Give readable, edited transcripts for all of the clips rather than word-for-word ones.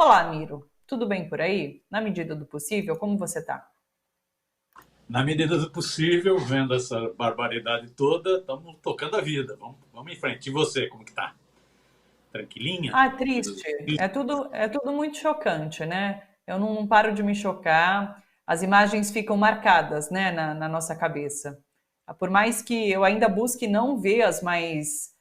Olá, Miro. Tudo bem por aí? Na medida do possível, como você está? Na medida do possível, vendo essa barbaridade toda, estamos tocando a vida. Vamos em frente. E você, como que tá? Tranquilinha? Ah, Tudo... triste. É tudo muito chocante, né? Eu não paro de me chocar. As imagens ficam marcadas, né, na nossa cabeça. Por mais que eu ainda busque não ver as mais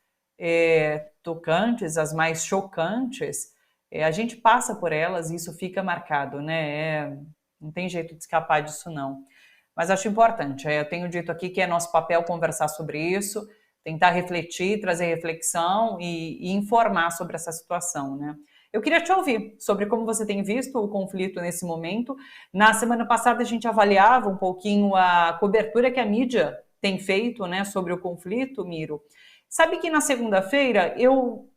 tocantes, as mais chocantes, a gente passa por elas e isso fica marcado, né? Não tem jeito de escapar disso, não. Mas acho importante. Eu tenho dito aqui que é nosso papel conversar sobre isso, tentar refletir, trazer reflexão e informar sobre essa situação, né? Eu queria te ouvir sobre como você tem visto o conflito nesse momento. Na semana passada a gente avaliava um pouquinho a cobertura que a mídia tem feito, né, sobre o conflito, Miro. Sabe que na segunda-feira eu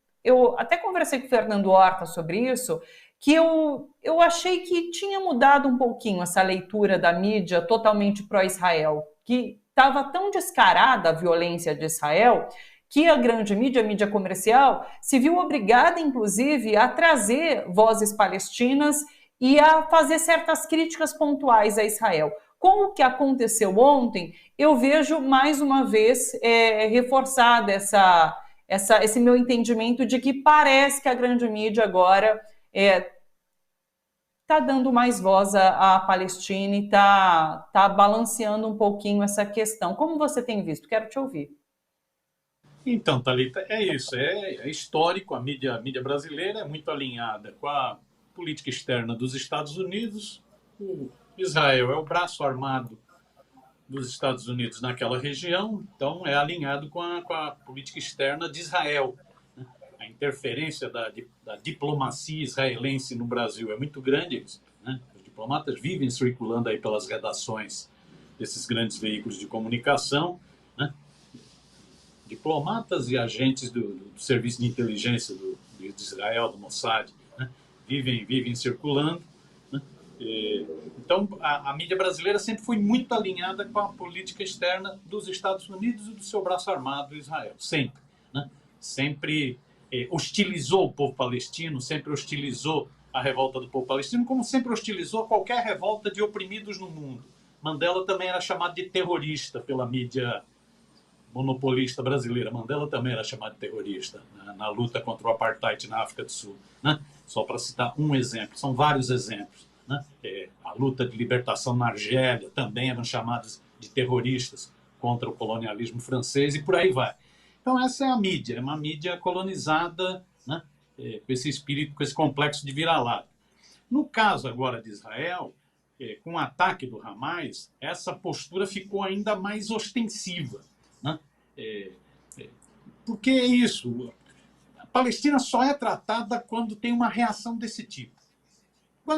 até conversei com o Fernando Horta sobre isso, que eu achei que tinha mudado um pouquinho essa leitura da mídia totalmente pró-Israel, que estava tão descarada a violência de Israel que a grande mídia, a mídia comercial, se viu obrigada, inclusive, a trazer vozes palestinas e a fazer certas críticas pontuais a Israel. Com o que aconteceu ontem, eu vejo mais uma vez reforçada esse meu entendimento de que parece que a grande mídia agora está dando mais voz à Palestina e está balanceando um pouquinho essa questão. Como você tem visto? Quero te ouvir. Então, Thalita, é isso. É histórico. A mídia brasileira é muito alinhada com a política externa dos Estados Unidos. O Israel é o braço armado dos Estados Unidos naquela região, então é alinhado com a política externa de Israel. A interferência da diplomacia israelense no Brasil é muito grande, né? Os diplomatas vivem circulando aí pelas redações desses grandes veículos de comunicação, né? Diplomatas e agentes do serviço de inteligência de Israel, do Mossad, né? Vivem circulando, né? Então, a mídia brasileira sempre foi muito alinhada com a política externa dos Estados Unidos e do seu braço armado, Israel. Sempre. Né? Sempre hostilizou o povo palestino, sempre hostilizou a revolta do povo palestino, como sempre hostilizou qualquer revolta de oprimidos no mundo. Mandela também era chamado de terrorista pela mídia monopolista brasileira. Mandela também era chamado de terrorista, né, na luta contra o apartheid na África do Sul. Né? Só para citar um exemplo, são vários exemplos. Né? A luta de libertação na Argélia também eram chamados de terroristas contra o colonialismo francês e por aí vai. Então essa é a mídia, é uma mídia colonizada, né? Com esse espírito, com esse complexo de vira-lata. No caso agora de Israel, com o ataque do Hamas, essa postura ficou ainda mais ostensiva. Né? É, é, porque é isso, a Palestina só é tratada quando tem uma reação desse tipo.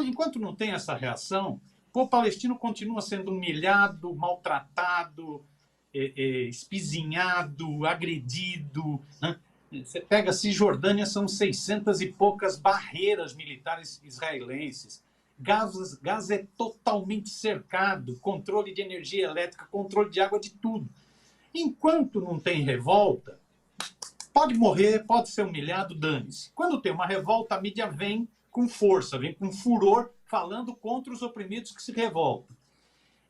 Enquanto não tem essa reação, o povo palestino continua sendo humilhado, maltratado, espizinhado, agredido. Né? Você pega a Cisjordânia, são 600 e poucas barreiras militares israelenses. Gaza é totalmente cercado, controle de energia elétrica, controle de água, de tudo. Enquanto não tem revolta, pode morrer, pode ser humilhado, dane-se. Quando tem uma revolta, a mídia vem com força, vem com furor, falando contra os oprimidos que se revoltam.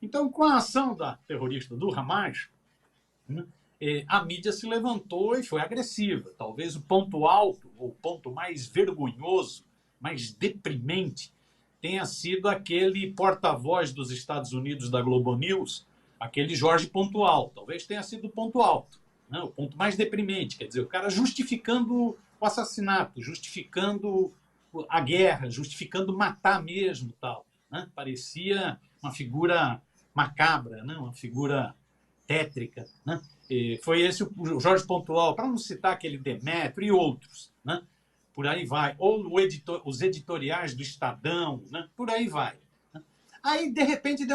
Então, com a ação da terrorista do Hamas, né, a mídia se levantou e foi agressiva. Talvez o ponto alto, ou o ponto mais vergonhoso, mais deprimente, tenha sido aquele porta-voz dos Estados Unidos da Globo News, aquele Jorge Pontual. Talvez tenha sido o ponto alto, né? O ponto mais deprimente. Quer dizer, o cara justificando o assassinato, justificando a guerra, justificando matar mesmo, tal. Né? Parecia uma figura macabra, né? Uma figura tétrica. Né? E foi esse o Jorge Pontual, para não citar aquele Demétrio e outros. Né? Por aí vai. Ou os editoriais do Estadão, né? Por aí vai. Aí, de repente,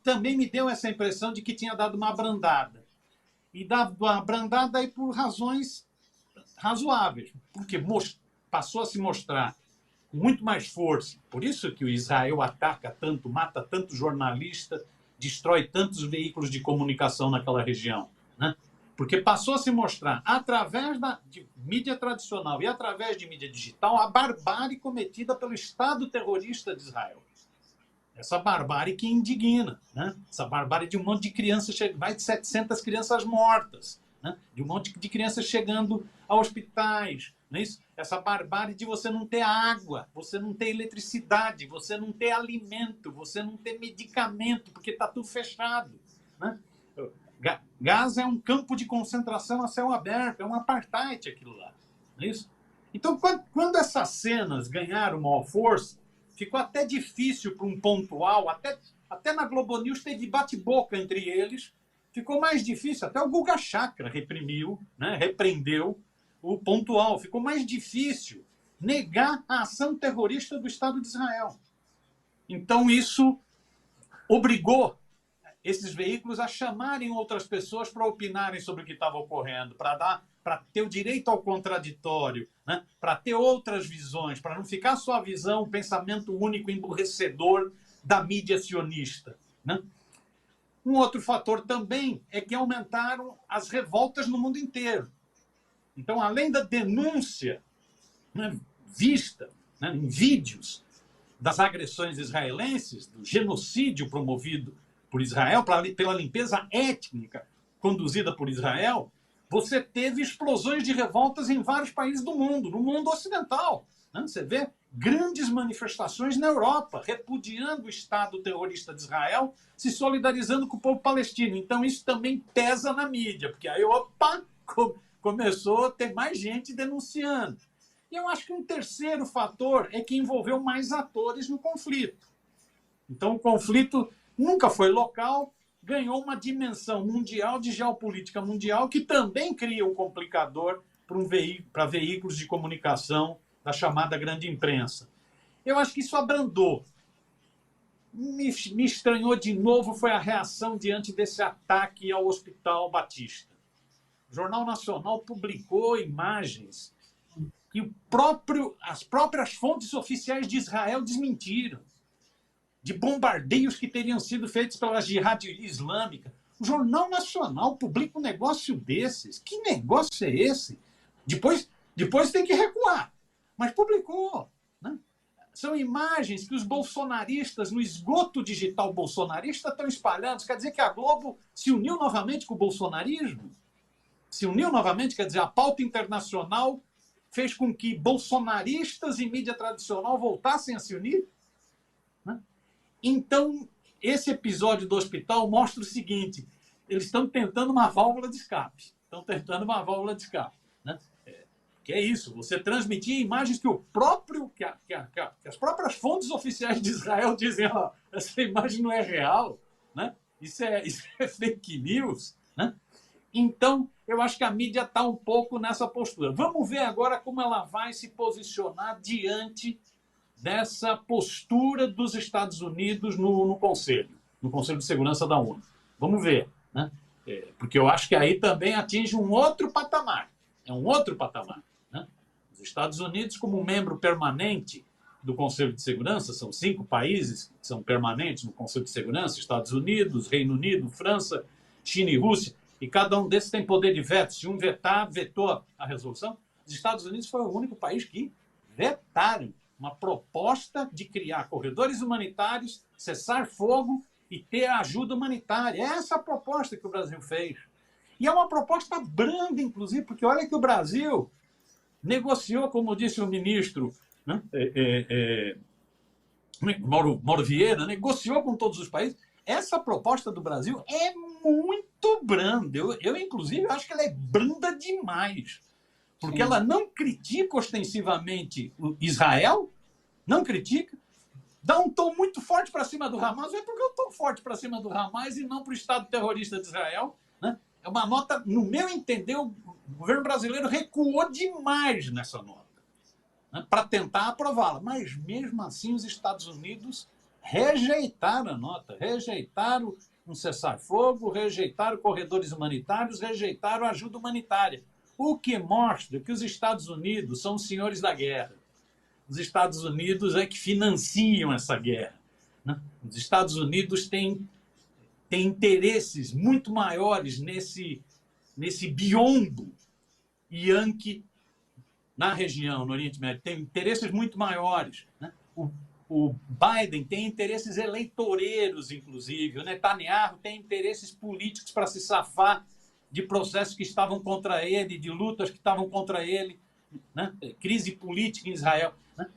também me deu essa impressão de que tinha dado uma abrandada. E dado uma abrandada aí por razões razoáveis. Porque passou a se mostrar com muito mais força. Por isso que o Israel ataca tanto, mata tanto jornalista, destrói tantos veículos de comunicação naquela região. Né? Porque passou a se mostrar, através de mídia tradicional e através de mídia digital, a barbárie cometida pelo Estado terrorista de Israel. Essa barbárie que indigna, né? Essa barbárie de um monte de crianças, mais de 700 crianças mortas, né? De um monte de crianças chegando a hospitais, não é isso? Essa barbárie de você não ter água, você não ter eletricidade, você não ter alimento, você não ter medicamento, porque está tudo fechado, né? Gaza é um campo de concentração a céu aberto, é um apartheid aquilo lá, não é isso? Então, quando essas cenas ganharam maior força, ficou até difícil para um pontual, até na Globo News teve bate-boca entre eles, ficou mais difícil, até o Guga Chakra reprimiu, né, repreendeu o pontual, ficou mais difícil negar a ação terrorista do Estado de Israel. Então isso obrigou esses veículos a chamarem outras pessoas para opinarem sobre o que estava ocorrendo, para ter o direito ao contraditório, né? Para ter outras visões, para não ficar só a visão, o pensamento único emburrecedor da mídia sionista, né? Um outro fator também é que aumentaram as revoltas no mundo inteiro. Então, além da denúncia, né, vista, né, em vídeos das agressões israelenses, do genocídio promovido por Israel, pela limpeza étnica conduzida por Israel, você teve explosões de revoltas em vários países do mundo, no mundo ocidental, né? Você vê grandes manifestações na Europa, repudiando o Estado terrorista de Israel, se solidarizando com o povo palestino. Então isso também pesa na mídia, porque aí, opa, começou a ter mais gente denunciando. E eu acho que um terceiro fator é que envolveu mais atores no conflito. Então o conflito nunca foi local, ganhou uma dimensão mundial de geopolítica mundial que também cria um complicador para veículos de comunicação da chamada grande imprensa. Eu acho que isso abrandou. Me estranhou de novo foi a reação diante desse ataque ao Hospital Batista. O Jornal Nacional publicou imagens que as próprias fontes oficiais de Israel desmentiram, de bombardeios que teriam sido feitos pela Jihad Islâmica. O Jornal Nacional publica um negócio desses. Que negócio é esse? Depois tem que recuar. Mas publicou, né? São imagens que os bolsonaristas, no esgoto digital bolsonarista, estão espalhando. Isso quer dizer que a Globo se uniu novamente com o bolsonarismo? Se uniu novamente, quer dizer, a pauta internacional fez com que bolsonaristas e mídia tradicional voltassem a se unir? Né? Então, esse episódio do hospital mostra o seguinte: eles estão tentando uma válvula de escape. Né? Que é isso, você transmitir imagens que que as próprias fontes oficiais de Israel dizem, ó, essa imagem não é real, né? Isso é fake news, né? Então, eu acho que a mídia está um pouco nessa postura. Vamos ver agora como ela vai se posicionar diante dessa postura dos Estados Unidos no Conselho de Segurança da ONU. Vamos ver, né? Porque eu acho que aí também atinge um outro patamar. É um outro patamar, né? Os Estados Unidos, como membro permanente do Conselho de Segurança, são 5 países que são permanentes no Conselho de Segurança: Estados Unidos, Reino Unido, França, China e Rússia. E cada um desses tem poder de veto. Se um vetou a resolução, os Estados Unidos foi o único país que vetaram uma proposta de criar corredores humanitários, cessar fogo e ter ajuda humanitária. É essa a proposta que o Brasil fez. E é uma proposta branda, inclusive, porque olha que o Brasil negociou, como disse o ministro, né, Mauro Vieira, negociou com todos os países. Essa proposta do Brasil é muito branda. Eu inclusive, acho que ela é branda demais. Porque ela não critica ostensivamente Israel, não critica, dá um tom muito forte para cima do Hamas. Mas por que um tom forte para cima do Hamas e não para o Estado terrorista de Israel? Né? É uma nota, no meu entender, o governo brasileiro recuou demais nessa nota, né, para tentar aprová-la. Mas, mesmo assim, os Estados Unidos rejeitaram a nota, rejeitaram um cessar-fogo, rejeitaram corredores humanitários, rejeitaram ajuda humanitária. O que mostra que os Estados Unidos são os senhores da guerra. Os Estados Unidos é que financiam essa guerra, né? Os Estados Unidos têm interesses muito maiores nesse biombo Yankee na região, no Oriente Médio. Tem interesses muito maiores, né? O Biden tem interesses eleitoreiros, inclusive. O Netanyahu tem interesses políticos para se safar de processos que estavam contra ele, de lutas que estavam contra ele, né? Crise política em Israel, né?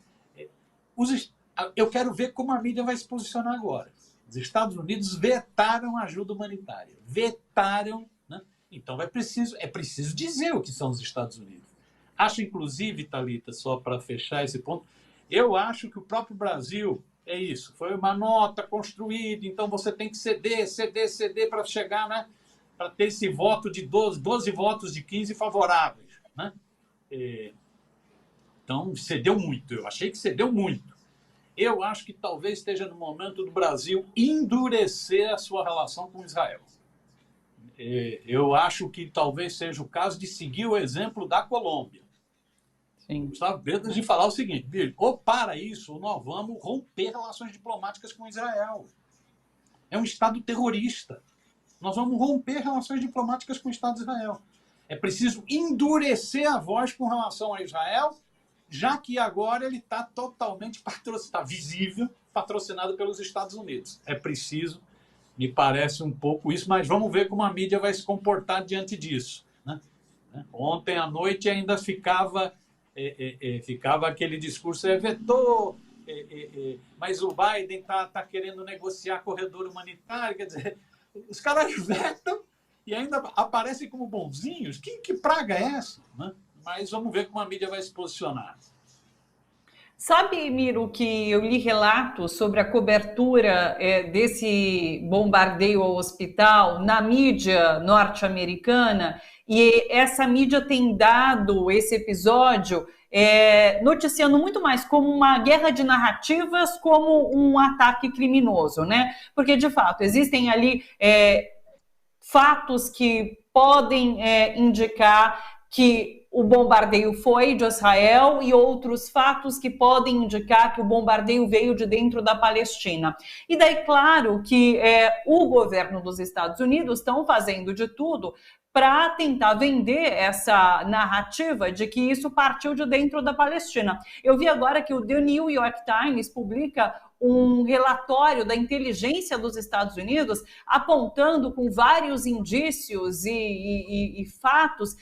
Eu quero ver como a mídia vai se posicionar agora. Os Estados Unidos vetaram a ajuda humanitária. Vetaram, né? Então é preciso dizer o que são os Estados Unidos. Acho, inclusive, Thalita, só para fechar esse ponto, eu acho que o próprio Brasil é isso. Foi uma nota construída, então você tem que ceder para chegar, né? Para ter esse voto de 12 votos de 15 favoráveis, né? Então, cedeu muito. Eu achei que cedeu muito. Eu acho que talvez esteja no momento do Brasil endurecer a sua relação com Israel. Eu acho que talvez seja o caso de seguir o exemplo da Colômbia. Sim. Gustavo Petro de falar o seguinte: ou para isso, ou nós vamos romper relações diplomáticas com Israel. É um Estado terrorista. Nós vamos romper relações diplomáticas com o Estado de Israel. É preciso endurecer a voz com relação a Israel, já que agora ele está totalmente visível, patrocinado pelos Estados Unidos. É preciso, me parece um pouco isso, mas vamos ver como a mídia vai se comportar diante disso, né? Ontem à noite ainda ficava aquele discurso, vetou, mas o Biden está querendo negociar corredor humanitário, quer dizer, os caras vetam e ainda aparecem como bonzinhos. Que praga é essa, né? Mas vamos ver como a mídia vai se posicionar. Sabe, Miro, que eu li relatos sobre a cobertura desse bombardeio ao hospital na mídia norte-americana, e essa mídia tem dado esse episódio noticiando muito mais como uma guerra de narrativas, como um ataque criminoso, né? Porque, de fato, existem ali fatos que podem indicar que o bombardeio foi de Israel e outros fatos que podem indicar que o bombardeio veio de dentro da Palestina. E daí, claro, que o governo dos Estados Unidos estão fazendo de tudo para tentar vender essa narrativa de que isso partiu de dentro da Palestina. Eu vi agora que o The New York Times publica um relatório da inteligência dos Estados Unidos apontando com vários indícios e fatos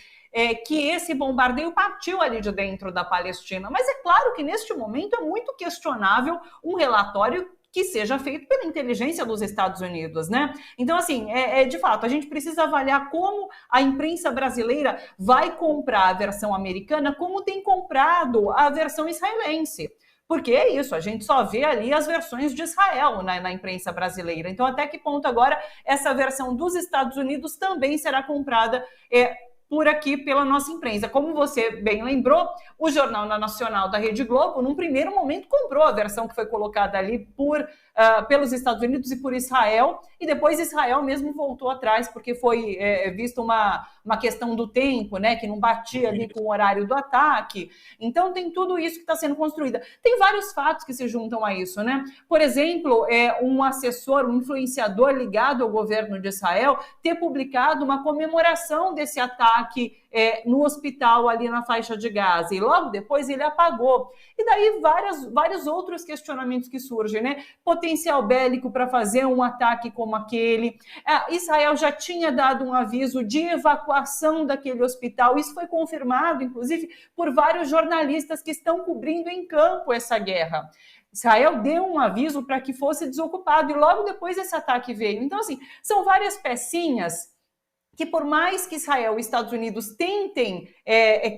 que esse bombardeio partiu ali de dentro da Palestina. Mas é claro que neste momento é muito questionável um relatório que seja feito pela inteligência dos Estados Unidos, né? Então, assim, de fato, a gente precisa avaliar como a imprensa brasileira vai comprar a versão americana, como tem comprado a versão israelense. Porque é isso, a gente só vê ali as versões de Israel na imprensa brasileira. Então, até que ponto agora essa versão dos Estados Unidos também será comprada por aqui pela nossa imprensa? Como você bem lembrou, o Jornal Nacional da Rede Globo, num primeiro momento, comprou a versão que foi colocada ali pelos Estados Unidos e por Israel, e depois Israel mesmo voltou atrás, porque foi visto uma questão do tempo, né, que não batia ali com o horário do ataque. Então tem tudo isso que está sendo construído. Tem vários fatos que se juntam a isso, né? Por exemplo, um assessor, um influenciador ligado ao governo de Israel ter publicado uma comemoração desse ataque no hospital ali na faixa de Gaza, e logo depois ele apagou. E daí vários outros questionamentos que surgem, né? Potencial bélico para fazer um ataque como aquele. Israel já tinha dado um aviso de evacuação daquele hospital, isso foi confirmado, inclusive, por vários jornalistas que estão cobrindo em campo essa guerra. Israel deu um aviso para que fosse desocupado, e logo depois esse ataque veio. Então, assim, são várias pecinhas que, por mais que Israel e Estados Unidos tentem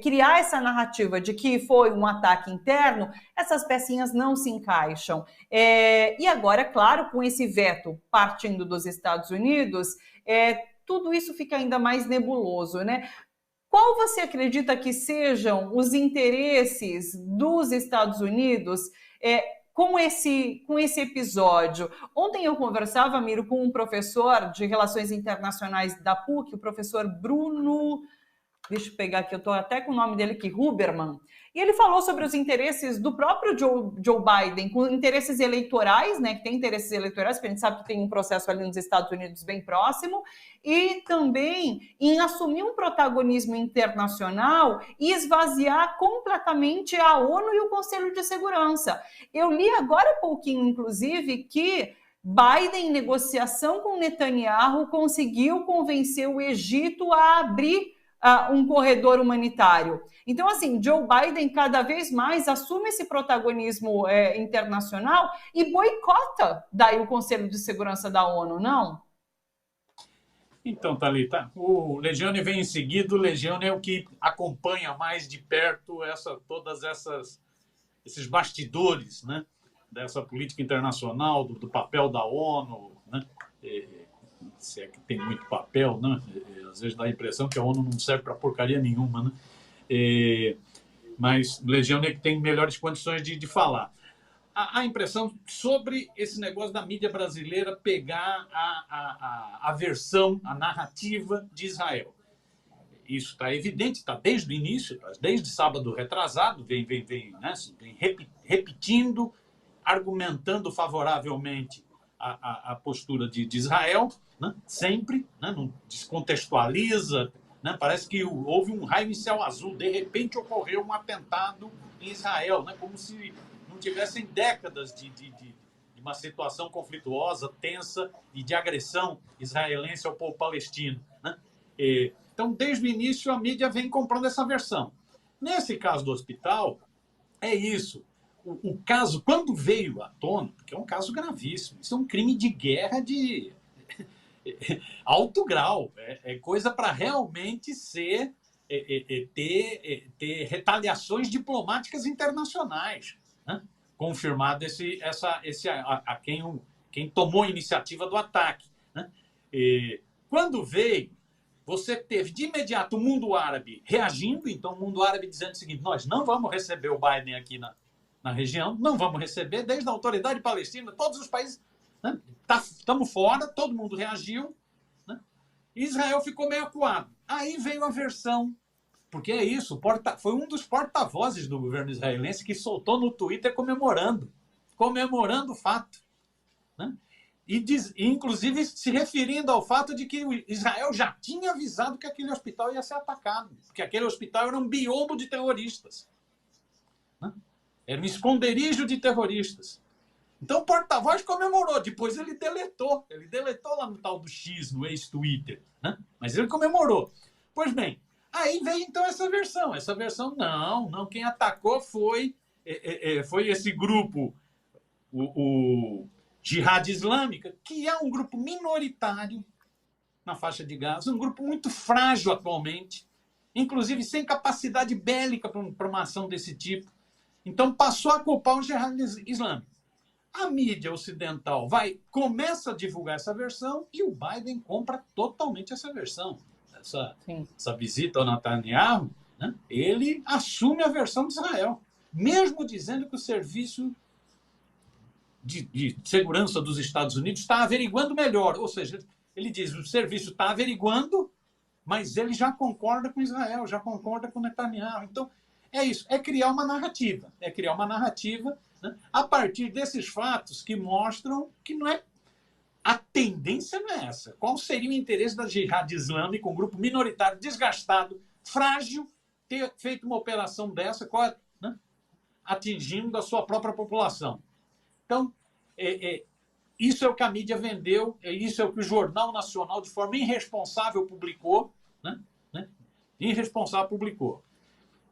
criar essa narrativa de que foi um ataque interno, essas pecinhas não se encaixam. E agora, claro, com esse veto partindo dos Estados Unidos, tudo isso fica ainda mais nebuloso, né? Qual você acredita que sejam os interesses dos Estados Unidos com esse episódio? Ontem eu conversava, Miro, com um professor de Relações Internacionais da PUC, o professor Bruno, deixa eu pegar aqui, eu estou até com o nome dele aqui, Huberman, E ele falou sobre os interesses do próprio Joe Biden, com interesses eleitorais, né, que tem interesses eleitorais, porque a gente sabe que tem um processo ali nos Estados Unidos bem próximo, e também em assumir um protagonismo internacional e esvaziar completamente a ONU e o Conselho de Segurança. Eu li agora há pouquinho, inclusive, que Biden, em negociação com Netanyahu, conseguiu convencer o Egito a abrir um corredor humanitário. Então, assim, Joe Biden cada vez mais assume esse protagonismo internacional e boicota daí o Conselho de Segurança da ONU, não? Então, Thalita, o Legione vem em seguida. O Legione é o que acompanha mais de perto esses bastidores, né, dessa política internacional, do papel da ONU, né? Se é que tem muito papel, né? Às vezes dá a impressão que a ONU não serve para porcaria nenhuma, né? Mas o Legione é que tem melhores condições de falar. A impressão sobre esse negócio da mídia brasileira pegar a versão, a narrativa de Israel. Isso está evidente, está desde o início, desde sábado retrasado, vem repetindo, argumentando favoravelmente a postura de Israel, né? Sempre, né? Não descontextualiza, né? Parece que houve um raio em céu azul, de repente ocorreu um atentado em Israel, né? Como se não tivessem décadas de uma situação conflituosa, tensa e de agressão israelense ao povo palestino, né? Então, desde o início, a mídia vem comprando essa versão. Nesse caso do hospital, é isso. O caso, quando veio à tona, porque é um caso gravíssimo, isso é um crime de guerra de alto grau, é coisa para realmente ter retaliações diplomáticas internacionais, né? Confirmado quem tomou a iniciativa do ataque, né? Quando veio, você teve de imediato o mundo árabe reagindo, então o mundo árabe dizendo o seguinte: nós não vamos receber o Biden aqui na região, não vamos receber, desde a autoridade palestina, todos os países, né? Estamos fora, todo mundo reagiu, né? Israel ficou meio acuado. Aí veio a versão, porque é isso, foi um dos porta-vozes do governo israelense que soltou no Twitter comemorando o fato, né? E inclusive se referindo ao fato de que Israel já tinha avisado que aquele hospital ia ser atacado, que aquele hospital era um biombo de terroristas, né? Era um esconderijo de terroristas. Então o porta-voz comemorou, depois ele deletou lá no tal do X, no ex-Twitter, né? Mas ele comemorou. Pois bem, aí veio então essa versão não, quem atacou foi esse grupo, o Jihad Islâmica, que é um grupo minoritário na faixa de Gaza, um grupo muito frágil atualmente, inclusive sem capacidade bélica para uma ação desse tipo. Então passou a culpar o Jihad Islâmico. A mídia ocidental começa a divulgar essa versão e o Biden compra totalmente essa versão. Essa visita ao Netanyahu, né? Ele assume a versão de Israel, mesmo dizendo que o serviço de segurança dos Estados Unidos está averiguando melhor. Ou seja, ele diz que o serviço está averiguando, mas ele já concorda com Israel, já concorda com Netanyahu. Então, é isso, é criar uma narrativa. Né, a partir desses fatos que mostram que não é. A tendência não é essa. Qual seria o interesse da Jihad Islâmica, um grupo minoritário, desgastado, frágil, ter feito uma operação dessa, né, atingindo a sua própria população? Então, isso é o que a mídia vendeu, isso é o que o Jornal Nacional, de forma irresponsável, publicou, né? Irresponsável publicou.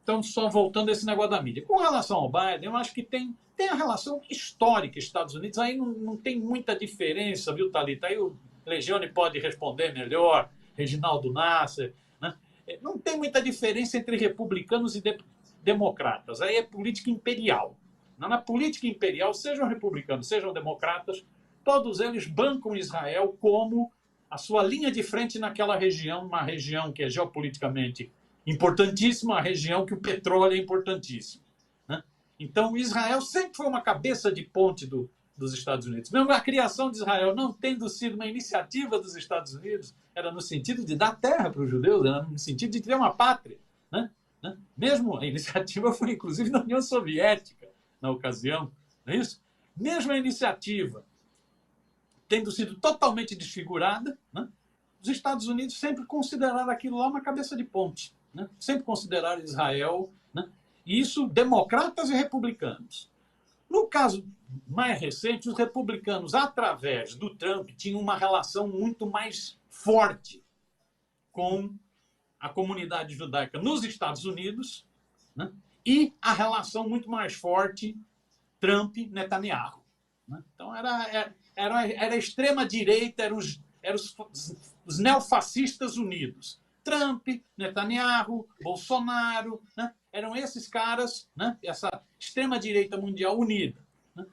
Então, só voltando a esse negócio da mídia. Com relação ao Biden, eu acho que tem a relação histórica Estados Unidos, aí não tem muita diferença, viu, Thalita? Aí o Legione pode responder melhor, Reginaldo Nasser, né? Não tem muita diferença entre republicanos e democratas, aí é política imperial. Na política imperial, sejam republicanos, sejam democratas, todos eles bancam Israel como a sua linha de frente naquela região, uma região que é geopoliticamente importantíssima, a região que o petróleo é importantíssimo, né? Então, Israel sempre foi uma cabeça de ponte dos Estados Unidos. Mesmo a criação de Israel não tendo sido uma iniciativa dos Estados Unidos, era no sentido de dar terra para os judeus, era no sentido de ter uma pátria, né? né? Mesmo a iniciativa foi, inclusive, na União Soviética, na ocasião, não é isso? Mesmo a iniciativa tendo sido totalmente desfigurada, né? Os Estados Unidos sempre consideraram aquilo lá uma cabeça de ponte, né? Sempre consideraram Israel, né? E isso democratas e republicanos. No caso mais recente, os republicanos, através do Trump, tinham uma relação muito mais forte com a comunidade judaica nos Estados Unidos, né? E a relação muito mais forte Trump-Netanyahu, né? Então era a extrema-direita, eram os neofascistas unidos. Trump, Netanyahu, Bolsonaro, né? Eram esses caras, né? Essa extrema-direita mundial unida, né?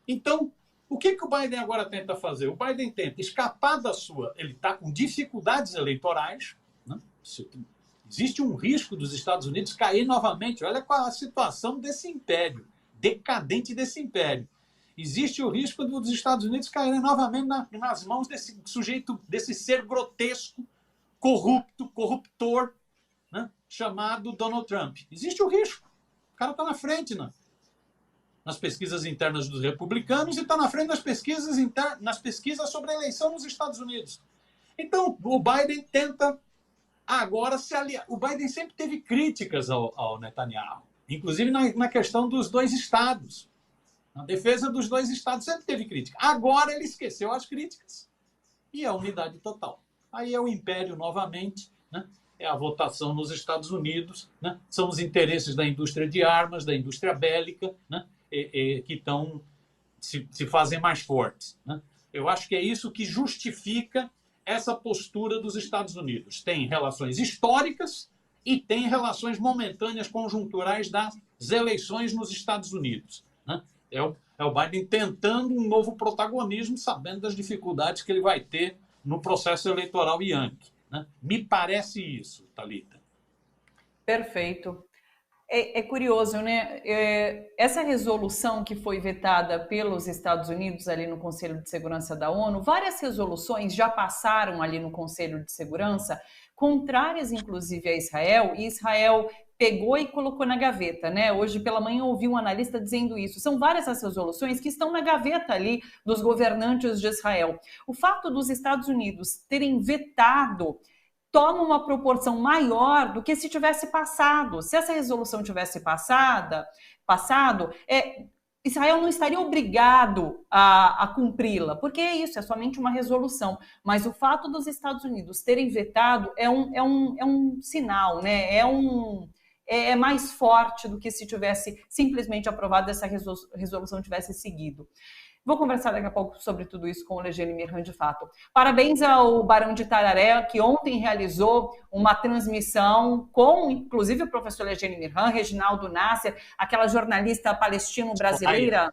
Então, o que o Biden agora tenta fazer? O Biden tenta escapar da sua... Ele está com dificuldades eleitorais, né? Existe um risco dos Estados Unidos cair novamente. Olha qual a situação desse império, decadente desse império. Existe o risco dos Estados Unidos caírem novamente nas mãos desse sujeito, desse ser grotesco, corrupto, corruptor, né? Chamado Donald Trump. Existe o risco. O cara está na frente, né? Nas pesquisas internas dos republicanos e está na frente nas pesquisas sobre a eleição nos Estados Unidos. Então, o Biden tenta agora se aliar. O Biden sempre teve críticas ao Netanyahu, inclusive na questão dos dois estados. Na defesa dos dois estados sempre teve crítica. Agora ele esqueceu as críticas e a unidade total. Aí é o império novamente, né? É a votação nos Estados Unidos, né? São os interesses da indústria de armas, da indústria bélica, né? Que se fazem mais fortes, né? Eu acho que é isso que justifica essa postura dos Estados Unidos. Tem relações históricas e tem relações momentâneas, conjunturais das eleições nos Estados Unidos, né? É o Biden tentando um novo protagonismo, sabendo das dificuldades que ele vai ter no processo eleitoral Yankee, né? Me parece isso, Thalita. Perfeito. É curioso, né? Essa resolução que foi vetada pelos Estados Unidos ali no Conselho de Segurança da ONU, várias resoluções já passaram ali no Conselho de Segurança, contrárias inclusive a Israel, e Israel pegou e colocou na gaveta, né? Hoje pela manhã eu ouvi um analista dizendo isso. São várias as resoluções que estão na gaveta ali dos governantes de Israel. O fato dos Estados Unidos terem vetado toma uma proporção maior do que se tivesse passado. Se essa resolução tivesse passado, Israel não estaria obrigado a cumpri-la, porque é isso, é somente uma resolução. Mas o fato dos Estados Unidos terem vetado é um sinal, né? É mais forte do que se tivesse simplesmente aprovado, essa resolução tivesse seguido. Vou conversar daqui a pouco sobre tudo isso com o Legene Mirhan de fato. Parabéns ao Barão de Tararé, que ontem realizou uma transmissão com, inclusive, o professor Legene Mirhan, Reginaldo Nasser, aquela jornalista palestino-brasileira,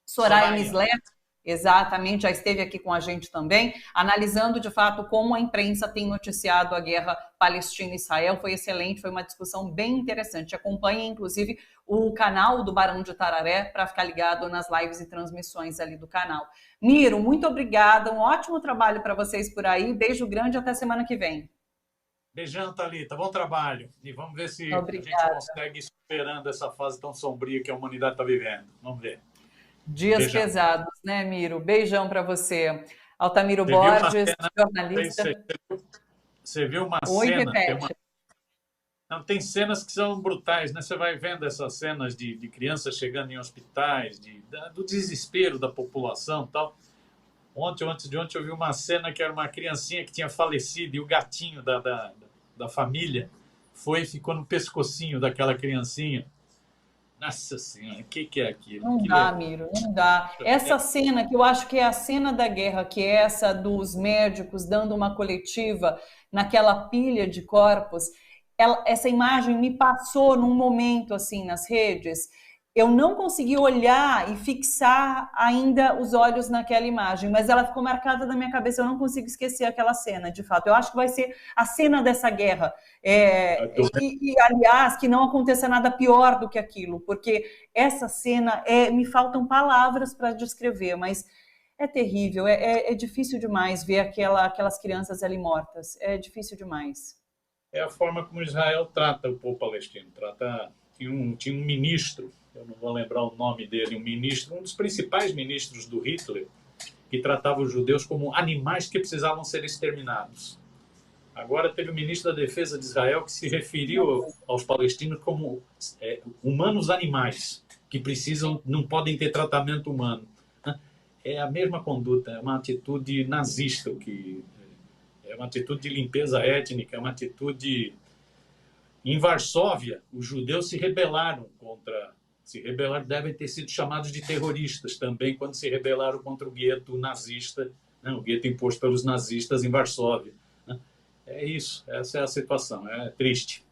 Soraya Mislet. Exatamente, já esteve aqui com a gente também, analisando de fato como a imprensa tem noticiado a guerra Palestina-Israel. Foi excelente, foi uma discussão bem interessante. Acompanhe, inclusive, o canal do Barão de Tararé para ficar ligado nas lives e transmissões ali do canal. Miro, muito obrigada, um ótimo trabalho para vocês por aí. Beijo grande, até semana que vem. Beijão, Thalita, bom trabalho. E vamos ver se a gente consegue ir superando essa fase tão sombria que a humanidade está vivendo. Vamos ver. Dias Beijão. Pesados, né, Miro? Beijão para você. Altamiro Borges, jornalista. Você viu uma cena... Tem cenas que são brutais, né? Você vai vendo essas cenas de crianças chegando em hospitais, do desespero da população e tal. Antes de ontem, eu vi uma cena que era uma criancinha que tinha falecido e o gatinho da família ficou no pescocinho daquela criancinha. Nossa Senhora, o que é aquilo? Não dá, Miro, não dá. Essa cena, que eu acho que é a cena da guerra, que é essa dos médicos dando uma coletiva naquela pilha de corpos, essa imagem me passou num momento assim nas redes. Eu não consegui olhar e fixar ainda os olhos naquela imagem, mas ela ficou marcada na minha cabeça, eu não consigo esquecer aquela cena, de fato. Eu acho que vai ser a cena dessa guerra. Aliás, que não aconteça nada pior do que aquilo, porque essa cena, me faltam palavras para descrever, mas é terrível, é difícil demais ver aquelas crianças ali mortas, é difícil demais. é a forma como Israel trata o povo palestino. Tinha um ministro, eu não vou lembrar o nome dele, um dos principais ministros do Hitler, que tratava os judeus como animais que precisavam ser exterminados. Agora teve o ministro da Defesa de Israel que se referiu aos palestinos como humanos animais, que não podem ter tratamento humano. É a mesma conduta, é uma atitude nazista, é uma atitude de limpeza étnica, é uma atitude... Em Varsóvia, os judeus se rebelaram, devem ter sido chamados de terroristas também quando se rebelaram contra o gueto nazista, né, o gueto imposto pelos nazistas em Varsóvia. É isso, essa é a situação, é triste.